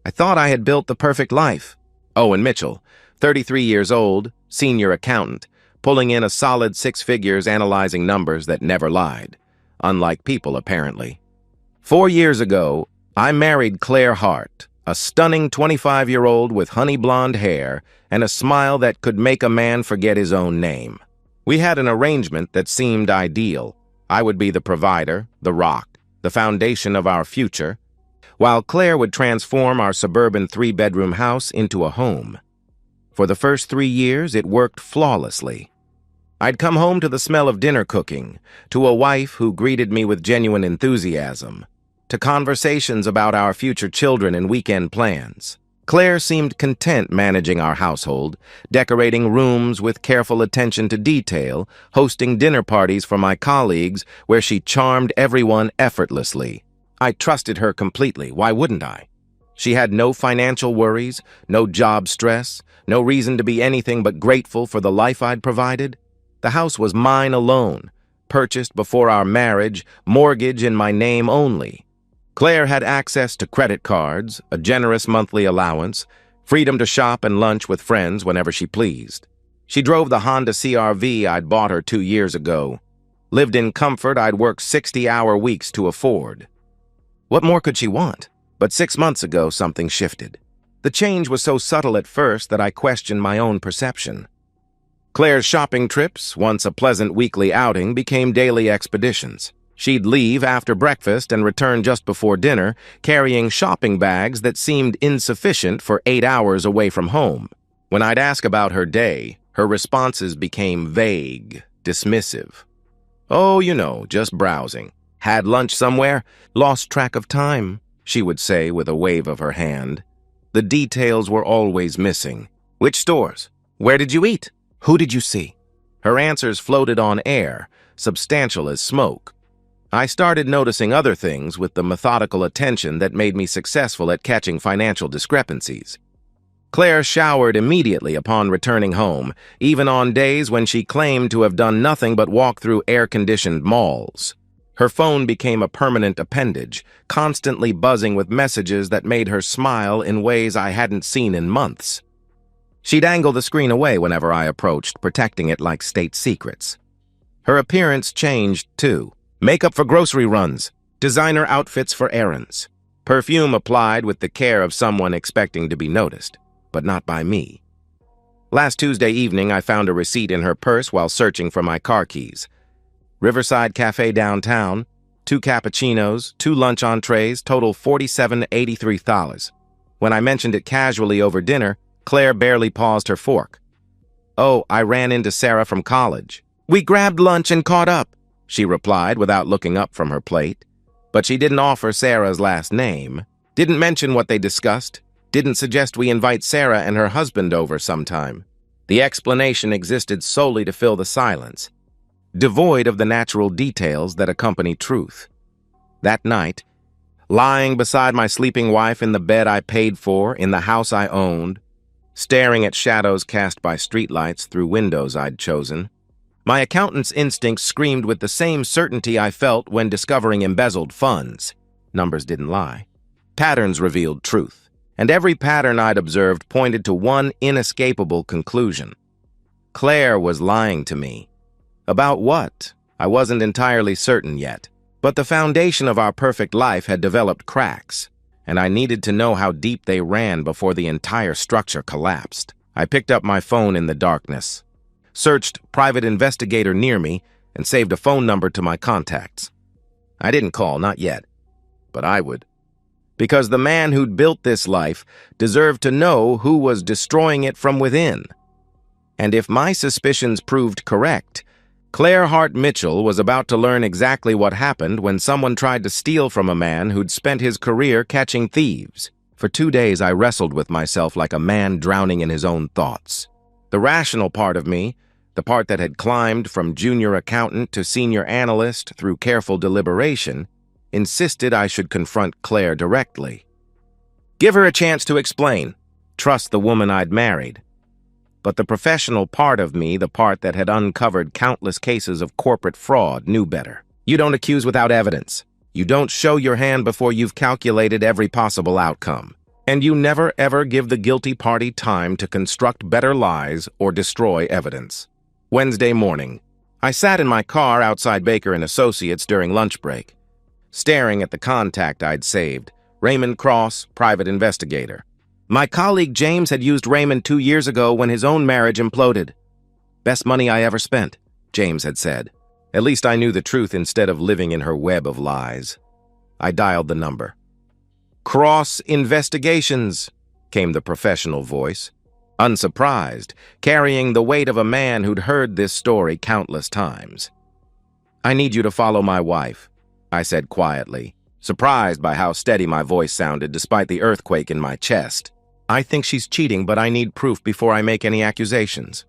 I thought I had built the perfect life. Owen Mitchell, 33 years old, senior accountant, pulling in a solid 6 figures analyzing numbers that never lied. Unlike people, apparently. 4 years ago, I married Claire Hart, a stunning 25-year-old with honey blonde hair and a smile that could make a man forget his own name. We had an arrangement that seemed ideal. I would be the provider, the rock, the foundation of our future, while Claire would transform our suburban 3-bedroom house into a home. For the first 3 years, it worked flawlessly. I'd come home to the smell of dinner cooking, to a wife who greeted me with genuine enthusiasm, to conversations about our future children and weekend plans. Claire seemed content managing our household, decorating rooms with careful attention to detail, hosting dinner parties for my colleagues where she charmed everyone effortlessly. I trusted her completely. Why wouldn't I? She had no financial worries, no job stress, no reason to be anything but grateful for the life I'd provided. The house was mine alone, purchased before our marriage, mortgage in my name only. Claire had access to credit cards, a generous monthly allowance, freedom to shop and lunch with friends whenever she pleased. She drove the Honda CR-V I'd bought her 2 years ago, lived in comfort I'd worked 60-hour weeks to afford. What more could she want? But 6 months ago, something shifted. The change was so subtle at first that I questioned my own perception. Claire's shopping trips, once a pleasant weekly outing, became daily expeditions. She'd leave after breakfast and return just before dinner, carrying shopping bags that seemed insufficient for 8 hours away from home. When I'd ask about her day, her responses became vague, dismissive. "Oh, you know, just browsing. Had lunch somewhere? Lost track of time," she would say with a wave of her hand. The details were always missing. "Which stores? Where did you eat? Who did you see?" Her answers floated on air, substantial as smoke. I started noticing other things with the methodical attention that made me successful at catching financial discrepancies. Claire showered immediately upon returning home, even on days when she claimed to have done nothing but walk through air-conditioned malls. Her phone became a permanent appendage, constantly buzzing with messages that made her smile in ways I hadn't seen in months. She'd angle the screen away whenever I approached, protecting it like state secrets. Her appearance changed, too. Makeup for grocery runs, designer outfits for errands. Perfume applied with the care of someone expecting to be noticed, but not by me. Last Tuesday evening, I found a receipt in her purse while searching for my car keys. Riverside Cafe downtown, 2 cappuccinos, 2 lunch entrees, total $47.83. When I mentioned it casually over dinner, Claire barely paused her fork. "Oh, I ran into Sarah from college. We grabbed lunch and caught up," she replied without looking up from her plate. But she didn't offer Sarah's last name, didn't mention what they discussed, didn't suggest we invite Sarah and her husband over sometime. The explanation existed solely to fill the silence, devoid of the natural details that accompany truth. That night, lying beside my sleeping wife in the bed I paid for, in the house I owned, staring at shadows cast by streetlights through windows I'd chosen, my accountant's instincts screamed with the same certainty I felt when discovering embezzled funds. Numbers didn't lie. Patterns revealed truth, and every pattern I'd observed pointed to one inescapable conclusion. Claire was lying to me. About what? I wasn't entirely certain yet, but the foundation of our perfect life had developed cracks, and I needed to know how deep they ran before the entire structure collapsed. I picked up my phone in the darkness, searched private investigator near me, and saved a phone number to my contacts. I didn't call, not yet, but I would. Because the man who'd built this life deserved to know who was destroying it from within. And if my suspicions proved correct, Claire Hart Mitchell was about to learn exactly what happened when someone tried to steal from a man who'd spent his career catching thieves. For 2 days, I wrestled with myself like a man drowning in his own thoughts. The rational part of me, the part that had climbed from junior accountant to senior analyst through careful deliberation, insisted I should confront Claire directly. Give her a chance to explain. Trust the woman I'd married. But the professional part of me, the part that had uncovered countless cases of corporate fraud, knew better. You don't accuse without evidence. You don't show your hand before you've calculated every possible outcome. And you never ever give the guilty party time to construct better lies or destroy evidence. Wednesday morning. I sat in my car outside Baker & Associates during lunch break, staring at the contact I'd saved, Raymond Cross, private investigator. My colleague James had used Raymond 2 years ago when his own marriage imploded. Best money I ever spent, James had said. At least I knew the truth instead of living in her web of lies. I dialed the number. Cross Investigations, came the professional voice. Unsurprised, carrying the weight of a man who'd heard this story countless times. I need you to follow my wife, I said quietly, surprised by how steady my voice sounded despite the earthquake in my chest. I think she's cheating, but I need proof before I make any accusations.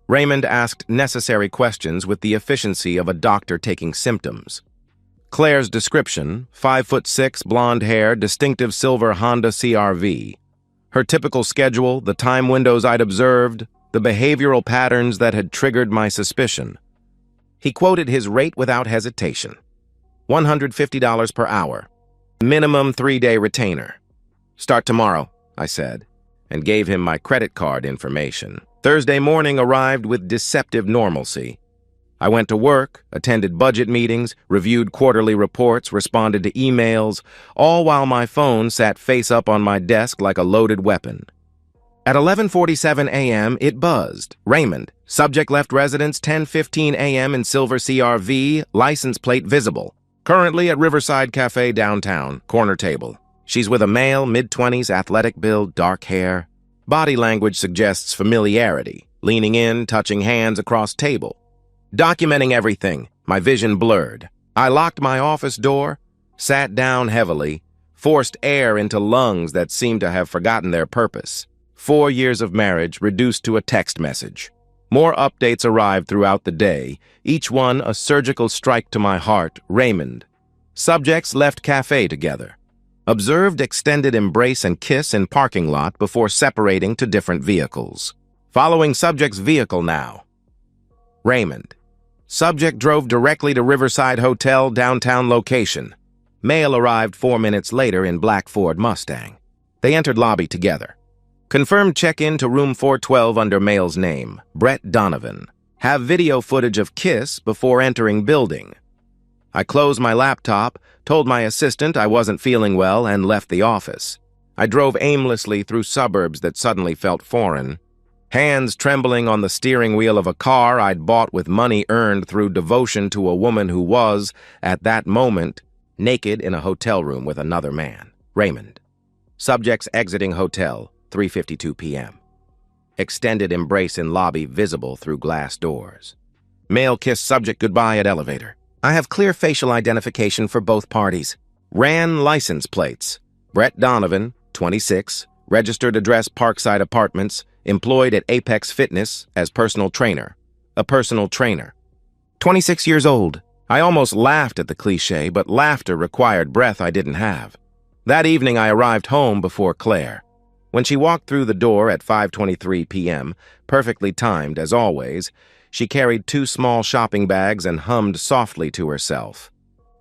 Raymond asked necessary questions with the efficiency of a doctor taking symptoms. Claire's description, 5'6", blonde hair, distinctive silver Honda CR-V. Her typical schedule, the time windows I'd observed, the behavioral patterns that had triggered my suspicion. He quoted his rate without hesitation. $150 per hour. Minimum 3-day retainer. Start tomorrow, I said, and gave him my credit card information. Thursday morning arrived with deceptive normalcy. I went to work, attended budget meetings, reviewed quarterly reports, responded to emails, all while my phone sat face up on my desk like a loaded weapon. At 11:47 a.m., it buzzed. Raymond, subject left residence 10:15 a.m. in silver CR-V, license plate visible. Currently at Riverside Cafe downtown, corner table. She's with a male, mid-20s, athletic build, dark hair. Body language suggests familiarity, leaning in, touching hands across table. Documenting everything, my vision blurred. I locked my office door, sat down heavily, forced air into lungs that seemed to have forgotten their purpose. 4 years of marriage reduced to a text message. More updates arrived throughout the day, each one a surgical strike to my heart. Raymond. Subjects left cafe together. Observed extended embrace and kiss in parking lot before separating to different vehicles. Following subject's vehicle now. Raymond. Subject drove directly to Riverside Hotel, downtown location. Male arrived 4 minutes later in black Ford Mustang. They entered lobby together. Confirmed check-in to room 412 under male's name, Brett Donovan. Have video footage of kiss before entering building. I closed my laptop, told my assistant I wasn't feeling well, and left the office. I drove aimlessly through suburbs that suddenly felt foreign. Hands trembling on the steering wheel of a car I'd bought with money earned through devotion to a woman who was, at that moment, naked in a hotel room with another man. Raymond. Subjects exiting hotel, 3:52 p.m. Extended embrace in lobby visible through glass doors. Male kiss subject goodbye at elevator. I have clear facial identification for both parties. Ran license plates. Brett Donovan, 26, registered address Parkside Apartments, employed at Apex Fitness as personal trainer. A personal trainer. 26 years old. I almost laughed at the cliche, but laughter required breath I didn't have. That evening I arrived home before Claire. When she walked through the door at 5:23 p.m., perfectly timed as always, she carried 2 small shopping bags and hummed softly to herself.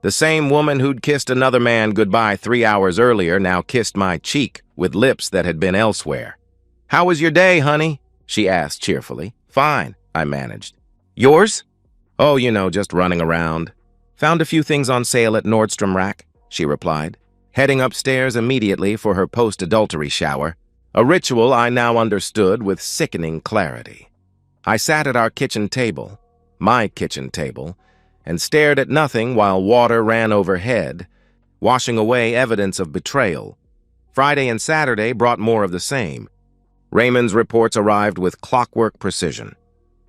The same woman who'd kissed another man goodbye 3 hours earlier now kissed my cheek with lips that had been elsewhere. "How was your day, honey?" she asked cheerfully. "Fine," I managed. "Yours?" "Oh, just running around. Found a few things on sale at Nordstrom Rack," she replied, heading upstairs immediately for her post-adultery shower, a ritual I now understood with sickening clarity. I sat at our kitchen table, my kitchen table, and stared at nothing while water ran overhead, washing away evidence of betrayal. Friday and Saturday brought more of the same. Raymond's reports arrived with clockwork precision.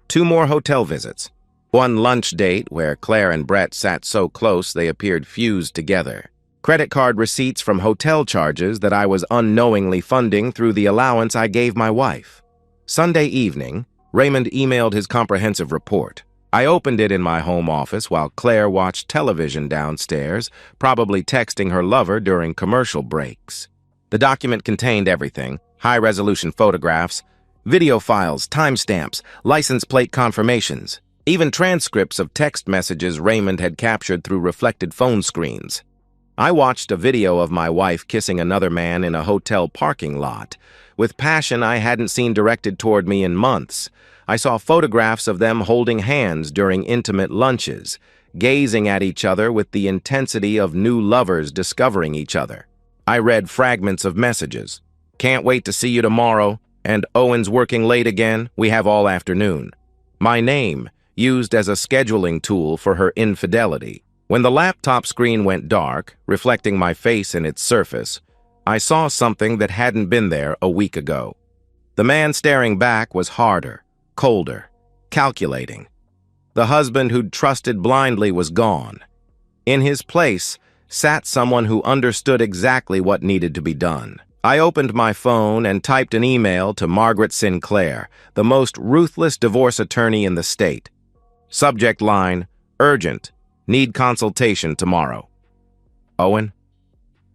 2 more hotel visits. 1 lunch date where Claire and Brett sat so close they appeared fused together. Credit card receipts from hotel charges that I was unknowingly funding through the allowance I gave my wife. Sunday evening, Raymond emailed his comprehensive report. I opened it in my home office while Claire watched television downstairs, probably texting her lover during commercial breaks. The document contained everything: high-resolution photographs, video files, timestamps, license plate confirmations, even transcripts of text messages Raymond had captured through reflected phone screens. I watched a video of my wife kissing another man in a hotel parking lot, with passion I hadn't seen directed toward me in months. I saw photographs of them holding hands during intimate lunches, gazing at each other with the intensity of new lovers discovering each other. I read fragments of messages. "Can't wait to see you tomorrow," and "Owen's working late again, we have all afternoon." My name, used as a scheduling tool for her infidelity. When the laptop screen went dark, reflecting my face in its surface, I saw something that hadn't been there a week ago. The man staring back was harder, colder, calculating. The husband who'd trusted blindly was gone. In his place sat someone who understood exactly what needed to be done. I opened my phone and typed an email to Margaret Sinclair, the most ruthless divorce attorney in the state. Subject line, "Urgent. Need consultation tomorrow." "Owen?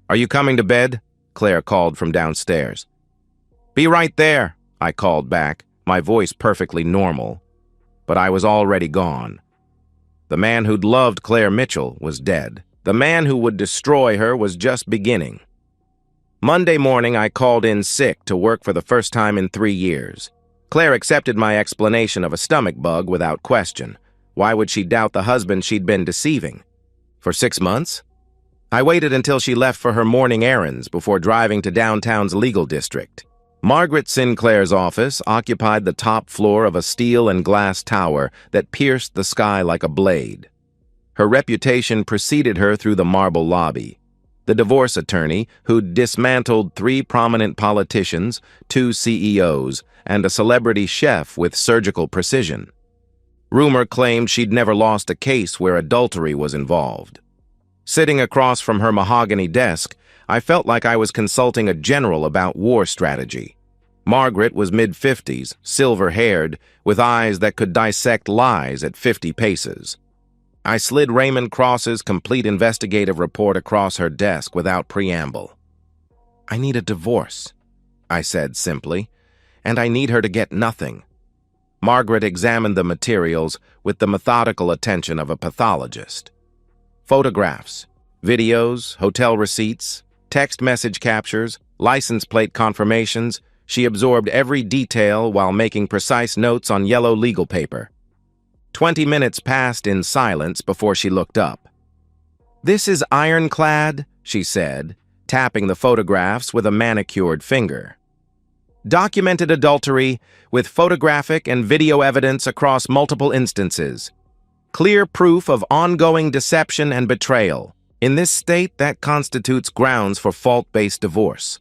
Are you coming to bed?" Claire called from downstairs. "Be right there," I called back, my voice perfectly normal. But I was already gone. The man who'd loved Claire Mitchell was dead. The man who would destroy her was just beginning. Monday morning, I called in sick to work for the first time in 3 years. Claire accepted my explanation of a stomach bug without question. Why would she doubt the husband she'd been deceiving? For 6 months? I waited until she left for her morning errands before driving to downtown's legal district. Margaret Sinclair's office occupied the top floor of a steel and glass tower that pierced the sky like a blade. Her reputation preceded her through the marble lobby. The divorce attorney who'd dismantled 3 prominent politicians, 2 CEOs, and a celebrity chef with surgical precision. Rumor claimed she'd never lost a case where adultery was involved. Sitting across from her mahogany desk, I felt like I was consulting a general about war strategy. Margaret was mid-50s, silver-haired, with eyes that could dissect lies at 50 paces. I slid Raymond Cross's complete investigative report across her desk without preamble. "I need a divorce," I said simply, "and I need her to get nothing." Margaret examined the materials with the methodical attention of a pathologist. Photographs, videos, hotel receipts, text message captures, license plate confirmations. She absorbed every detail while making precise notes on yellow legal paper. 20 minutes passed in silence before she looked up. "This is ironclad," she said, tapping the photographs with a manicured finger. "Documented adultery with photographic and video evidence across multiple instances. Clear proof of ongoing deception and betrayal. In this state, that constitutes grounds for fault-based divorce."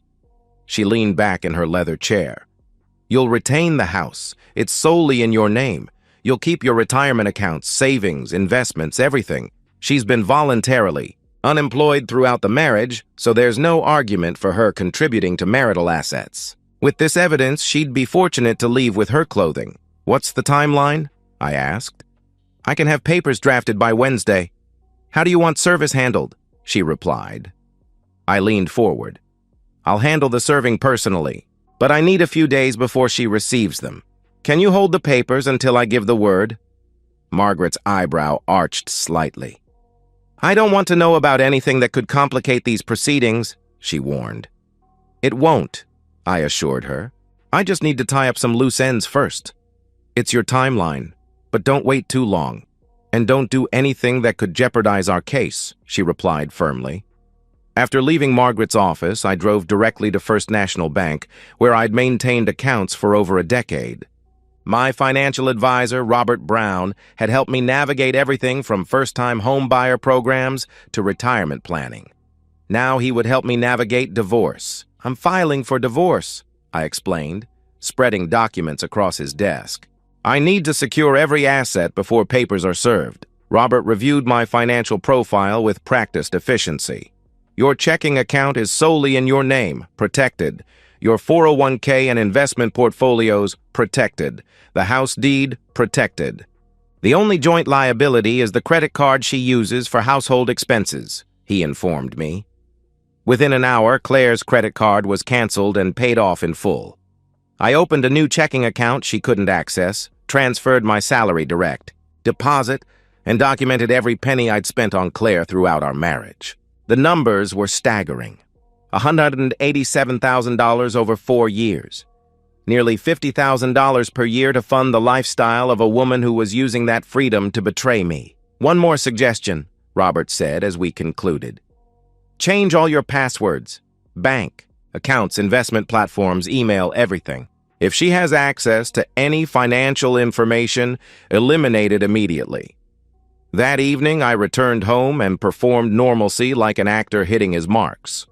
She leaned back in her leather chair. "You'll retain the house. It's solely in your name. You'll keep your retirement accounts, savings, investments, everything. She's been voluntarily unemployed throughout the marriage, so there's no argument for her contributing to marital assets. With this evidence, she'd be fortunate to leave with her clothing. What's the timeline?" I asked. "I can have papers drafted by Wednesday." "How do you want service handled?" she replied. I leaned forward. "I'll handle the serving personally, but I need a few days before she receives them. Can you hold the papers until I give the word?" Margaret's eyebrow arched slightly. "I don't want to know about anything that could complicate these proceedings," she warned. "It won't," I assured her. "I just need to tie up some loose ends first. It's your timeline, but don't wait too long. And don't do anything that could jeopardize our case," she replied firmly. After leaving Margaret's office, I drove directly to First National Bank, where I'd maintained accounts for over a decade. My financial advisor, Robert Brown, had helped me navigate everything from first-time homebuyer programs to retirement planning. Now he would help me navigate divorce. "I'm filing for divorce," I explained, spreading documents across his desk. "I need to secure every asset before papers are served." Robert reviewed my financial profile with practiced efficiency. "Your checking account is solely in your name, protected. Your 401k and investment portfolios, protected. The house deed, protected. The only joint liability is the credit card she uses for household expenses," he informed me. Within an hour, Claire's credit card was canceled and paid off in full. I opened a new checking account she couldn't access, transferred my salary direct, deposit, and documented every penny I'd spent on Claire throughout our marriage. The numbers were staggering. $187,000 over 4 years. Nearly $50,000 per year to fund the lifestyle of a woman who was using that freedom to betray me. One more suggestion, Robert said as we concluded. Change all your passwords. Bank, accounts, investment platforms, email, everything. If she has access to any financial information, eliminate it immediately. That evening, I returned home and performed normalcy like an actor hitting his marks.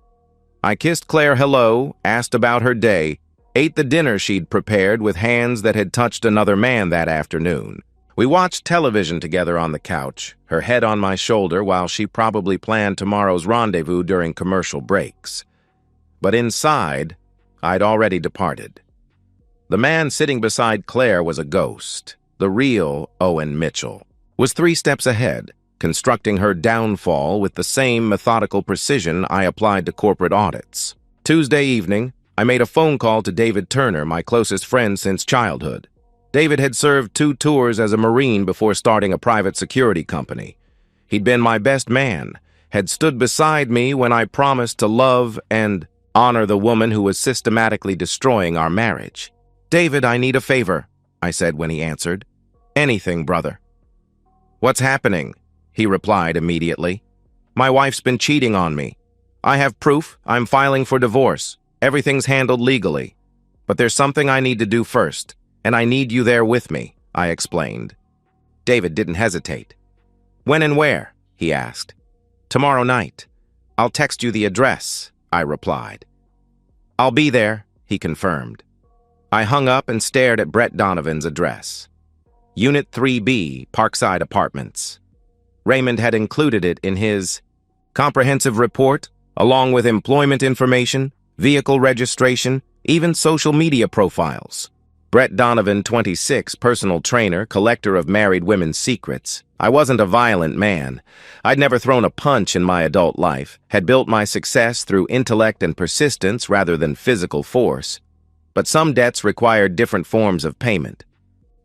I kissed Claire hello, asked about her day, ate the dinner she'd prepared with hands that had touched another man that afternoon. We watched television together on the couch, her head on my shoulder while she probably planned tomorrow's rendezvous during commercial breaks. But inside, I'd already departed. The man sitting beside Claire was a ghost. The real Owen Mitchell was 3 steps ahead, constructing her downfall with the same methodical precision I applied to corporate audits. Tuesday evening, I made a phone call to David Turner, my closest friend since childhood. David had served 2 tours as a Marine before starting a private security company. He'd been my best man, had stood beside me when I promised to love and honor the woman who was systematically destroying our marriage. "David, I need a favor," I said when he answered. "Anything, brother." "What's happening?" he replied immediately. "My wife's been cheating on me. I have proof. I'm filing for divorce. Everything's handled legally. But there's something I need to do first, and I need you there with me," I explained. David didn't hesitate. "When and where?" he asked. "Tomorrow night. I'll text you the address," I replied. "I'll be there," he confirmed. I hung up and stared at Brett Donovan's address. Unit 3B, Parkside Apartments. Raymond had included it in his comprehensive report, along with employment information, vehicle registration, even social media profiles. Brett Donovan, 26, personal trainer, collector of married women's secrets. I wasn't a violent man. I'd never thrown a punch in my adult life, had built my success through intellect and persistence rather than physical force. But some debts required different forms of payment.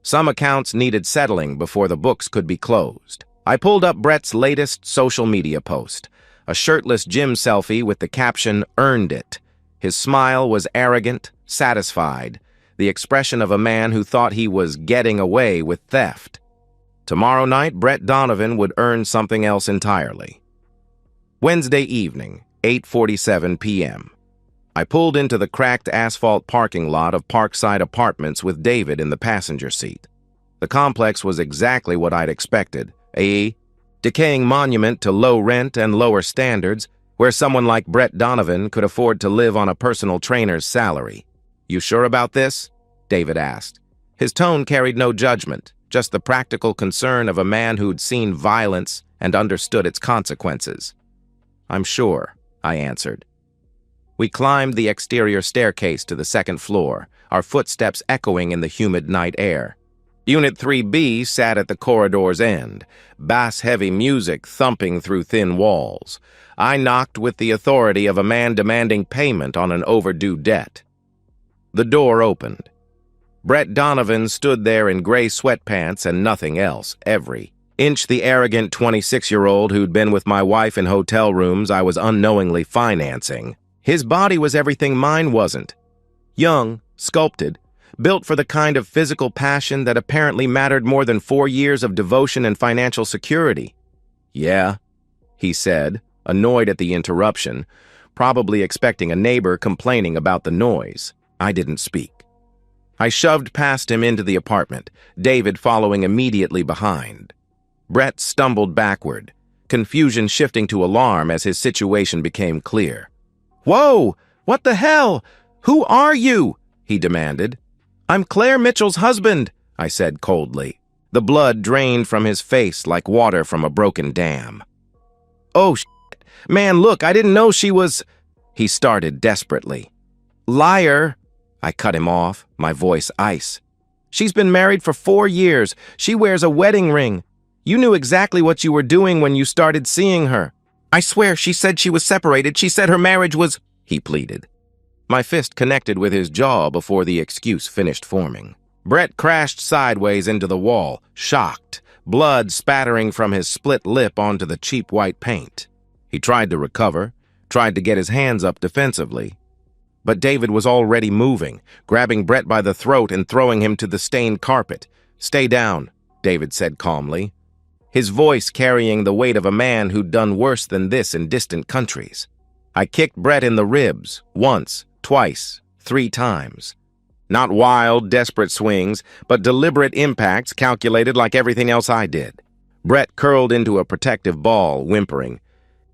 Some accounts needed settling before the books could be closed. I pulled up Brett's latest social media post, a shirtless gym selfie with the caption, "Earned it." His smile was arrogant, satisfied, the expression of a man who thought he was getting away with theft. Tomorrow night, Brett Donovan would earn something else entirely. Wednesday evening, 8:47 p.m. I pulled into the cracked asphalt parking lot of Parkside Apartments with David in the passenger seat. The complex was exactly what I'd expected, a decaying monument to low rent and lower standards, where someone like Brett Donovan could afford to live on a personal trainer's salary. "You sure about this?" David asked. His tone carried no judgment, just the practical concern of a man who'd seen violence and understood its consequences. "I'm sure," I answered. We climbed the exterior staircase to the 2nd floor, our footsteps echoing in the humid night air. Unit 3B sat at the corridor's end, bass-heavy music thumping through thin walls. I knocked with the authority of a man demanding payment on an overdue debt. The door opened. Brett Donovan stood there in gray sweatpants and nothing else, every inch the arrogant 26-year-old who'd been with my wife in hotel rooms I was unknowingly financing. His body was everything mine wasn't. Young, sculpted, built for the kind of physical passion that apparently mattered more than 4 years of devotion and financial security. "Yeah," he said, annoyed at the interruption, probably expecting a neighbor complaining about the noise. I didn't speak. I shoved past him into the apartment, David following immediately behind. Brett stumbled backward, confusion shifting to alarm as his situation became clear. "Whoa! What the hell? Who are you?" he demanded. "I'm Claire Mitchell's husband," I said coldly. The blood drained from his face like water from a broken dam. "Oh, shit. Man, look, I didn't know she was—" he started desperately. "Liar!" I cut him off, my voice ice. "She's been married for 4 years. She wears a wedding ring. You knew exactly what you were doing when you started seeing her. I swear she said she was separated. She said her marriage was—" he pleaded. My fist connected with his jaw before the excuse finished forming. Brett crashed sideways into the wall, shocked, blood spattering from his split lip onto the cheap white paint. He tried to recover, tried to get his hands up defensively. But David was already moving, grabbing Brett by the throat and throwing him to the stained carpet. "Stay down," David said calmly, his voice carrying the weight of a man who'd done worse than this in distant countries. I kicked Brett in the ribs, once, twice, 3 times. Not wild, desperate swings, but deliberate impacts calculated like everything else I did. Brett curled into a protective ball, whimpering,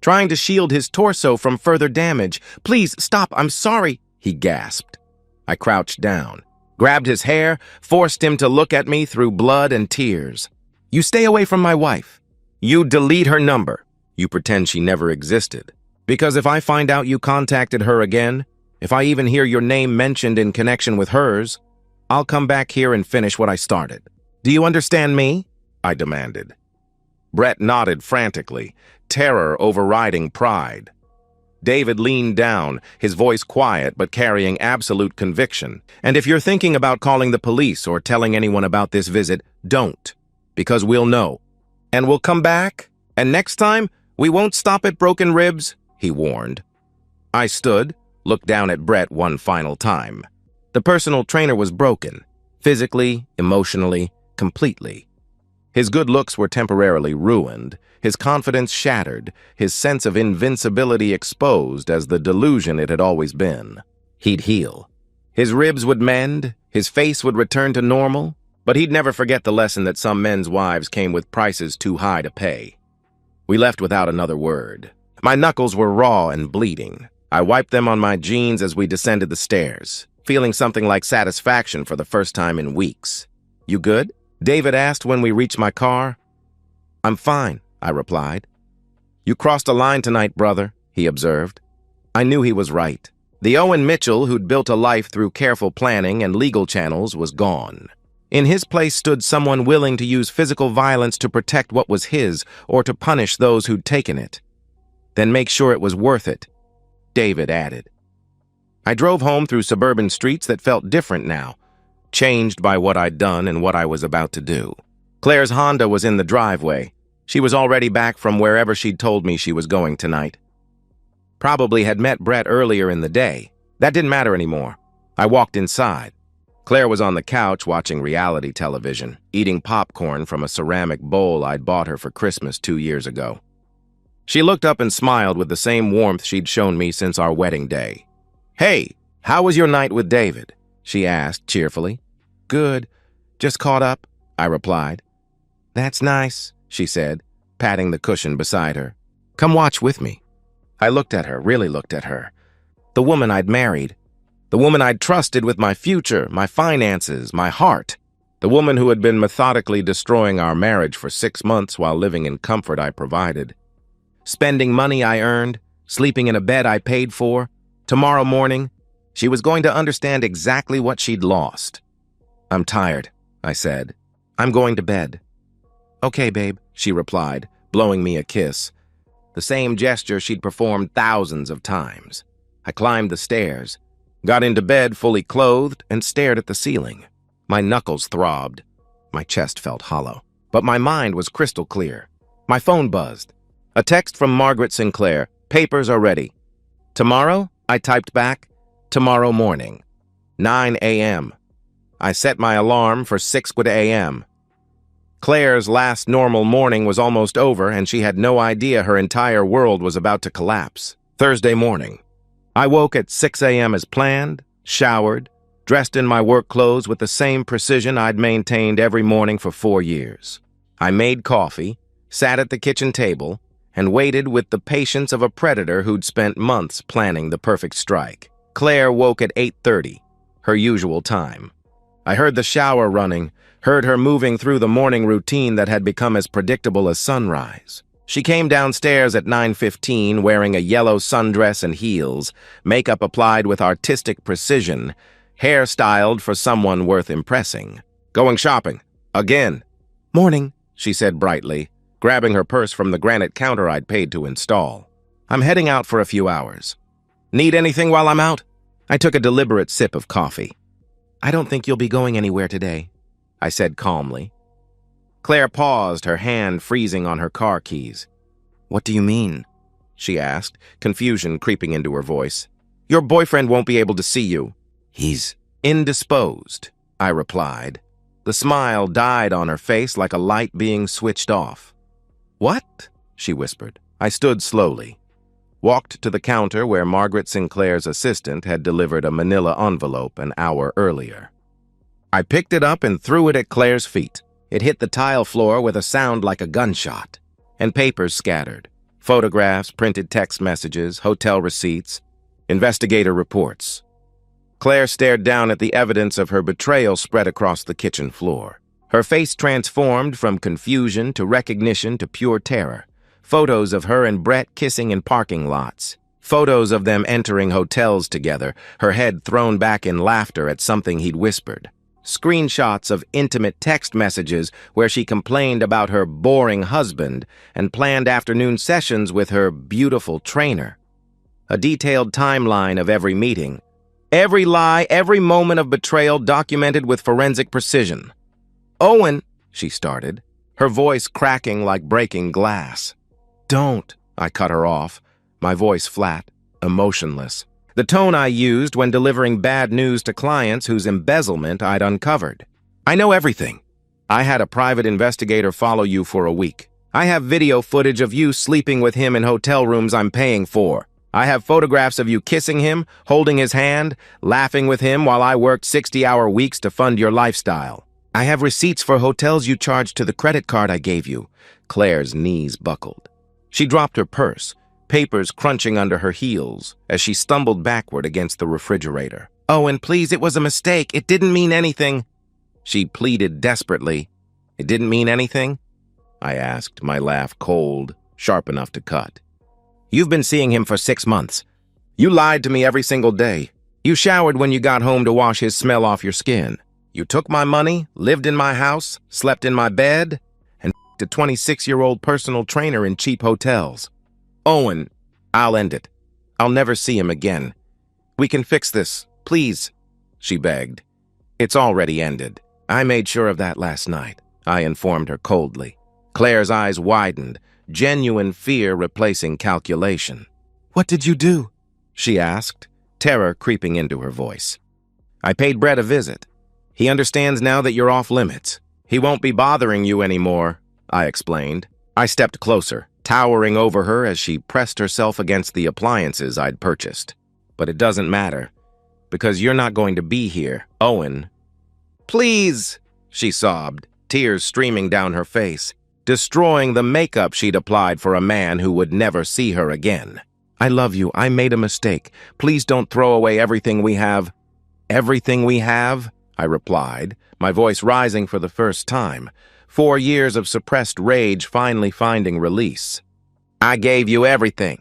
trying to shield his torso from further damage. "Please, stop, I'm sorry," he gasped. I crouched down, grabbed his hair, forced him to look at me through blood and tears. "You stay away from my wife. You delete her number. You pretend she never existed. Because if I find out you contacted her again, if I even hear your name mentioned in connection with hers, I'll come back here and finish what I started. Do you understand me?" I demanded. Brett nodded frantically, terror overriding pride. David leaned down, his voice quiet but carrying absolute conviction. "And if you're thinking about calling the police or telling anyone about this visit, don't. Because we'll know. And we'll come back, and next time, we won't stop at broken ribs," he warned. I stood, looked down at Brett one final time. The personal trainer was broken, physically, emotionally, completely. His good looks were temporarily ruined, his confidence shattered, his sense of invincibility exposed as the delusion it had always been. He'd heal. His ribs would mend, his face would return to normal, but he'd never forget the lesson that some men's wives came with prices too high to pay. We left without another word. My knuckles were raw and bleeding. I wiped them on my jeans as we descended the stairs, feeling something like satisfaction for the first time in weeks. "You good?" David asked when we reached my car. "I'm fine," I replied. "You crossed a line tonight, brother," he observed. I knew he was right. The Owen Mitchell who'd built a life through careful planning and legal channels was gone. In his place stood someone willing to use physical violence to protect what was his or to punish those who'd taken it. "Then make sure it was worth it," David added. I drove home through suburban streets that felt different now, changed by what I'd done and what I was about to do. Claire's Honda was in the driveway. She was already back from wherever she'd told me she was going tonight. Probably had met Brett earlier in the day. That didn't matter anymore. I walked inside. Claire was on the couch watching reality television, eating popcorn from a ceramic bowl I'd bought her for Christmas 2 years ago. She looked up and smiled with the same warmth she'd shown me since our wedding day. "Hey, how was your night with David?" she asked cheerfully. "Good. Just caught up," I replied. "That's nice," she said, patting the cushion beside her. "Come watch with me." I looked at her, really looked at her. The woman I'd married. The woman I'd trusted with my future, my finances, my heart. The woman who had been methodically destroying our marriage for 6 months while living in comfort I provided. Spending money I earned, sleeping in a bed I paid for. Tomorrow morning, she was going to understand exactly what she'd lost. "I'm tired," I said. "I'm going to bed." "Okay, babe," she replied, blowing me a kiss. The same gesture she'd performed thousands of times. I climbed the stairs, got into bed fully clothed, and stared at the ceiling. My knuckles throbbed. My chest felt hollow. But my mind was crystal clear. My phone buzzed. A text from Margaret Sinclair. "Papers are ready." "Tomorrow?" I typed back. "Tomorrow morning. 9 a.m. I set my alarm for 6 a.m. Claire's last normal morning was almost over, and she had no idea her entire world was about to collapse. Thursday morning. I woke at 6 a.m. as planned, showered, dressed in my work clothes with the same precision I'd maintained every morning for 4 years. I made coffee, sat at the kitchen table, and waited with the patience of a predator who'd spent months planning the perfect strike. Claire woke at 8:30, her usual time. I heard the shower running, heard her moving through the morning routine that had become as predictable as sunrise. She came downstairs at 9:15 wearing a yellow sundress and heels, makeup applied with artistic precision, hair styled for someone worth impressing. "Going shopping. Again." "Morning," she said brightly, grabbing her purse from the granite counter I'd paid to install. "I'm heading out for a few hours. Need anything while I'm out?" I took a deliberate sip of coffee. "I don't think you'll be going anywhere today," I said calmly. Claire paused, her hand freezing on her car keys. "What do you mean?" she asked, confusion creeping into her voice. Your boyfriend won't be able to see you. He's indisposed, I replied. The smile died on her face like a light being switched off. What? She whispered. I stood slowly, walked to the counter where Margaret Sinclair's assistant had delivered a manila envelope an hour earlier. I picked it up and threw it at Claire's feet. It hit the tile floor with a sound like a gunshot, and papers scattered. Photographs, printed text messages, hotel receipts, investigator reports. Claire stared down at the evidence of her betrayal spread across the kitchen floor. Her face transformed from confusion to recognition to pure terror. Photos of her and Brett kissing in parking lots. Photos of them entering hotels together, her head thrown back in laughter at something he'd whispered. Screenshots of intimate text messages where she complained about her boring husband and planned afternoon sessions with her beautiful trainer. A detailed timeline of every meeting. Every lie, every moment of betrayal documented with forensic precision. Owen, she started, her voice cracking like breaking glass. Don't, I cut her off, my voice flat, emotionless. The tone I used when delivering bad news to clients whose embezzlement I'd uncovered. I know everything. I had a private investigator follow you for a week. I have video footage of you sleeping with him in hotel rooms I'm paying for. I have photographs of you kissing him, holding his hand, laughing with him while I worked 60-hour weeks to fund your lifestyle. I have receipts for hotels you charged to the credit card I gave you. Claire's knees buckled. She dropped her purse, papers crunching under her heels as she stumbled backward against the refrigerator. Oh, and please, it was a mistake. It didn't mean anything. She pleaded desperately. It didn't mean anything? I asked, my laugh cold, sharp enough to cut. You've been seeing him for 6 months. You lied to me every single day. You showered when you got home to wash his smell off your skin. You took my money, lived in my house, slept in my bed, and a 26-year-old personal trainer in cheap hotels. Owen, I'll end it. I'll never see him again. We can fix this, please, she begged. It's already ended. I made sure of that last night, I informed her coldly. Claire's eyes widened, genuine fear replacing calculation. What did you do? She asked, terror creeping into her voice. I paid Brett a visit. He understands now that you're off limits. He won't be bothering you anymore, I explained. I stepped closer, towering over her as she pressed herself against the appliances I'd purchased. But it doesn't matter, because you're not going to be here, Owen. Please, she sobbed, tears streaming down her face, destroying the makeup she'd applied for a man who would never see her again. I love you. I made a mistake. Please don't throw away everything we have. Everything we have? I replied, my voice rising for the first time, 4 years of suppressed rage finally finding release. I gave you everything.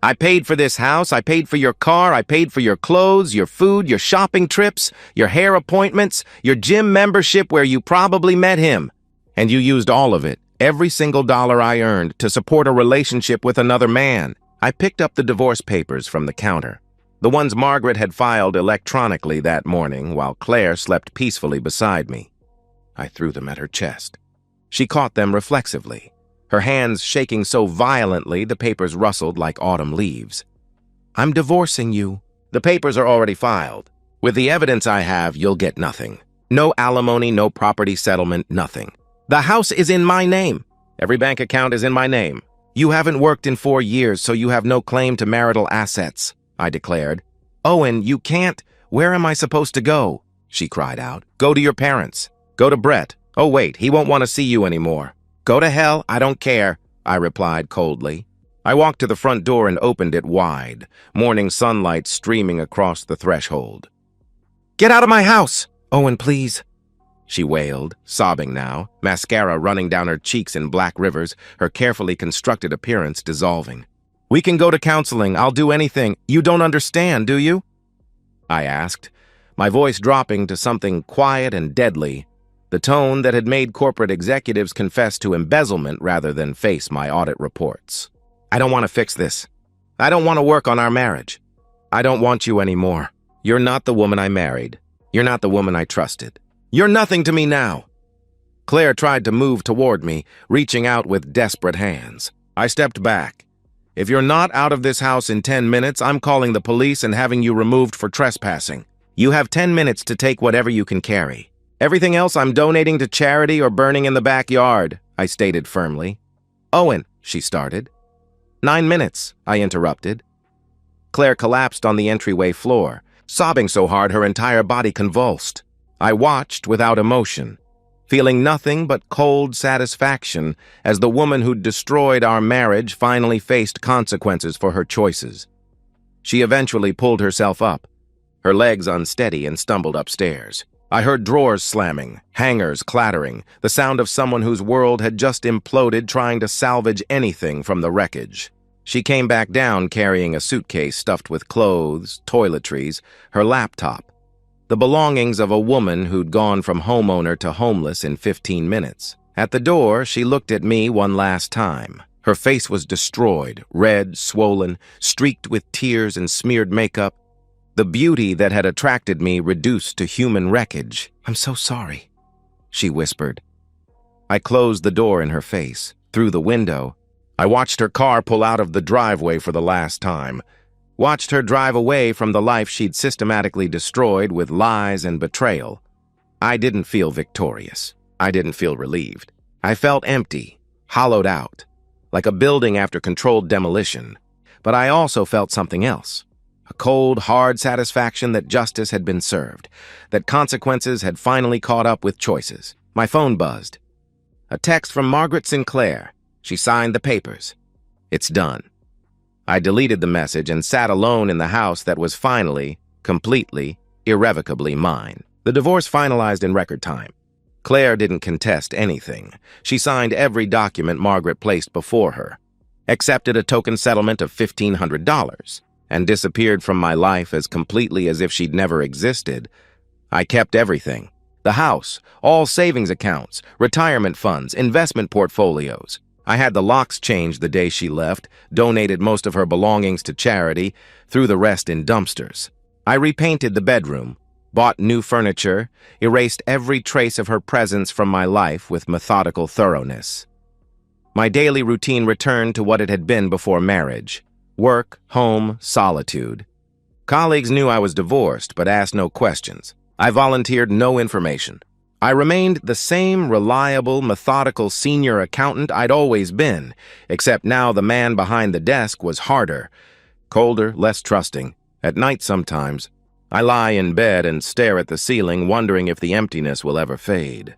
I paid for this house, I paid for your car, I paid for your clothes, your food, your shopping trips, your hair appointments, your gym membership where you probably met him. And you used all of it, every single dollar I earned, to support a relationship with another man. I picked up the divorce papers from the counter. The ones Margaret had filed electronically that morning while Claire slept peacefully beside me. I threw them at her chest. She caught them reflexively, her hands shaking so violently the papers rustled like autumn leaves. I'm divorcing you. The papers are already filed. With the evidence I have, you'll get nothing. No alimony, no property settlement, nothing. The house is in my name. Every bank account is in my name. You haven't worked in 4 years, so you have no claim to marital assets, I declared. Owen, you can't. Where am I supposed to go? She cried out. Go to your parents. Go to Brett. Oh, wait, he won't want to see you anymore. Go to hell, I don't care, I replied coldly. I walked to the front door and opened it wide, morning sunlight streaming across the threshold. Get out of my house! Owen, please, she wailed, sobbing now, mascara running down her cheeks in black rivers, her carefully constructed appearance dissolving. We can go to counseling. I'll do anything. You don't understand, do you? I asked, my voice dropping to something quiet and deadly, the tone that had made corporate executives confess to embezzlement rather than face my audit reports. I don't want to fix this. I don't want to work on our marriage. I don't want you anymore. You're not the woman I married. You're not the woman I trusted. You're nothing to me now. Claire tried to move toward me, reaching out with desperate hands. I stepped back. If you're not out of this house in 10 minutes, I'm calling the police and having you removed for trespassing. You have 10 minutes to take whatever you can carry. Everything else I'm donating to charity or burning in the backyard, I stated firmly. Owen, she started. 9 minutes, I interrupted. Claire collapsed on the entryway floor, sobbing so hard her entire body convulsed. I watched without emotion, feeling nothing but cold satisfaction as the woman who'd destroyed our marriage finally faced consequences for her choices. She eventually pulled herself up, her legs unsteady, and stumbled upstairs. I heard drawers slamming, hangers clattering, the sound of someone whose world had just imploded trying to salvage anything from the wreckage. She came back down carrying a suitcase stuffed with clothes, toiletries, her laptop, the belongings of a woman who'd gone from homeowner to homeless in 15 minutes. At the door, she looked at me one last time. Her face was destroyed, red, swollen, streaked with tears and smeared makeup. The beauty that had attracted me reduced to human wreckage. "I'm so sorry," she whispered. I closed the door in her face. Through the window, I watched her car pull out of the driveway for the last time. Watched her drive away from the life she'd systematically destroyed with lies and betrayal. I didn't feel victorious. I didn't feel relieved. I felt empty, hollowed out, like a building after controlled demolition. But I also felt something else. A cold, hard satisfaction that justice had been served, that consequences had finally caught up with choices. My phone buzzed. A text from Margaret Sinclair. She signed the papers. It's done. I deleted the message and sat alone in the house that was finally, completely, irrevocably mine. The divorce finalized in record time. Claire didn't contest anything. She signed every document Margaret placed before her, accepted a token settlement of $1,500, and disappeared from my life as completely as if she'd never existed. I kept everything. The house, all savings accounts, retirement funds, investment portfolios. I had the locks changed the day she left, donated most of her belongings to charity, threw the rest in dumpsters. I repainted the bedroom, bought new furniture, erased every trace of her presence from my life with methodical thoroughness. My daily routine returned to what it had been before marriage. Work, home, solitude. Colleagues knew I was divorced, but asked no questions. I volunteered no information. I remained the same reliable, methodical senior accountant I'd always been, except now the man behind the desk was harder, colder, less trusting. At night sometimes, I lie in bed and stare at the ceiling, wondering if the emptiness will ever fade.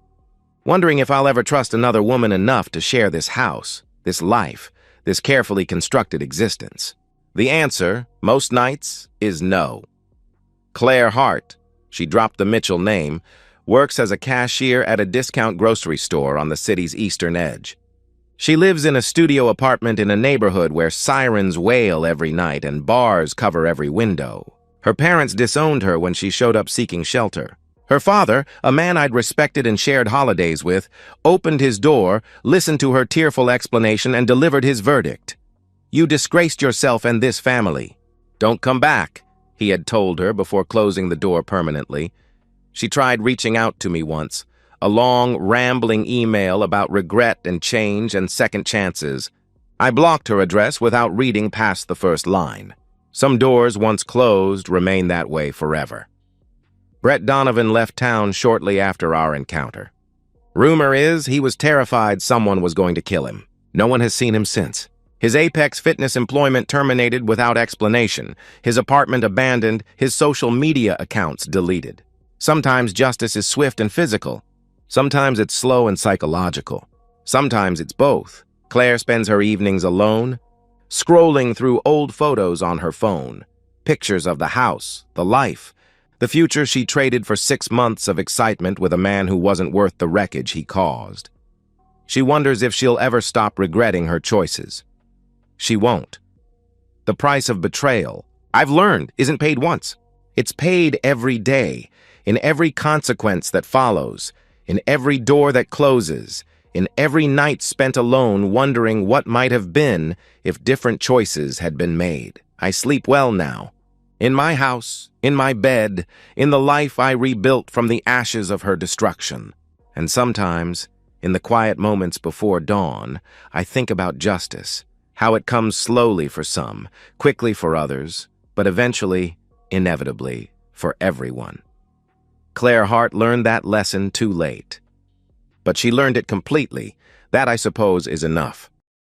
Wondering if I'll ever trust another woman enough to share this house, this life, this carefully constructed existence. The answer, most nights, is no. Claire Hart, she dropped the Mitchell name, works as a cashier at a discount grocery store on the city's eastern edge. She lives in a studio apartment in a neighborhood where sirens wail every night and bars cover every window. Her parents disowned her when she showed up seeking shelter. Her father, a man I'd respected and shared holidays with, opened his door, listened to her tearful explanation, and delivered his verdict. "You disgraced yourself and this family. Don't come back," he had told her before closing the door permanently. She tried reaching out to me once, a long, rambling email about regret and change and second chances. I blocked her address without reading past the first line. Some doors, once closed, remain that way forever. Brett Donovan left town shortly after our encounter. Rumor is he was terrified someone was going to kill him. No one has seen him since. His Apex Fitness employment terminated without explanation, his apartment abandoned, his social media accounts deleted. Sometimes justice is swift and physical. Sometimes it's slow and psychological. Sometimes it's both. Claire spends her evenings alone, scrolling through old photos on her phone, pictures of the house, the life, the future she traded for 6 months of excitement with a man who wasn't worth the wreckage he caused. She wonders if she'll ever stop regretting her choices. She won't. The price of betrayal, I've learned, isn't paid once. It's paid every day, in every consequence that follows, in every door that closes, in every night spent alone wondering what might have been if different choices had been made. I sleep well now. In my house, in my bed, in the life I rebuilt from the ashes of her destruction. And sometimes, in the quiet moments before dawn, I think about justice, how it comes slowly for some, quickly for others, but eventually, inevitably, for everyone. Claire Hart learned that lesson too late. But she learned it completely. That, I suppose, is enough.